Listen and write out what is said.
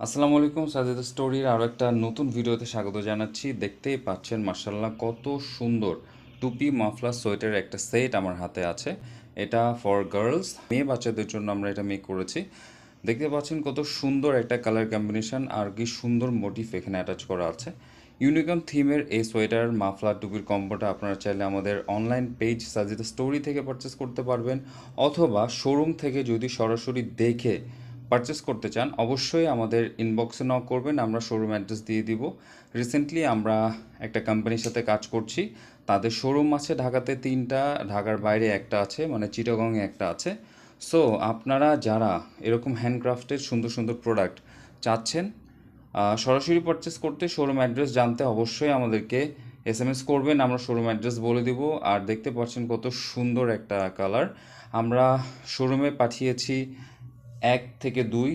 আসসালামু আলাইকুম, সাজেদা স্টোরির আরও একটা নতুন ভিডিওতে স্বাগত জানাচ্ছি। দেখতেই পাচ্ছেন মার্শাল্লাহ কত সুন্দর টুপি মাফলার সোয়েটারের একটা সেট আমার হাতে আছে। এটা ফর গার্লস, মেয়ে বাচ্চাদের জন্য আমরা এটা মেক করেছি। দেখতে পাচ্ছেন কত সুন্দর একটা কালার কম্বিনেশন আর কি সুন্দর মোটিভ এখানে অ্যাটাচ করা আছে। ইউনিকর্ন থিমের এই সোয়েটার মাফলার টুপির কম্বোটা আপনারা চাইলে আমাদের অনলাইন পেজ সাজেদা স্টোরি থেকে পারচেস করতে পারবেন, অথবা শোরুম থেকে যদি সরাসরি দেখে পারচেস করতে চান অবশ্যই আমাদের ইনবক্সে নক করবেন, আমরা শোরুম অ্যাড্রেস দিয়ে দিব। রিসেন্টলি আমরা একটা কোম্পানির সাথে কাজ করছি, তাদের শোরুম আছে ঢাকাতে 3টা, ঢাকার বাইরে একটা আছে, মানে চিটাগংয়ে একটা আছে। সো আপনারা যারা এরকম হ্যান্ডক্রাফটের সুন্দর সুন্দর প্রোডাক্ট চাচ্ছেন সরাসরি পারচেস করতে, শোরুম অ্যাড্রেস জানতে অবশ্যই আমাদেরকে এসএমএস করবেন, আমরা শোরুম অ্যাড্রেস বলে দিব। আর দেখতে পাচ্ছেন কত সুন্দর একটা কালার। আমরা শোরুমে পাঠিয়েছি 1 থেকে 2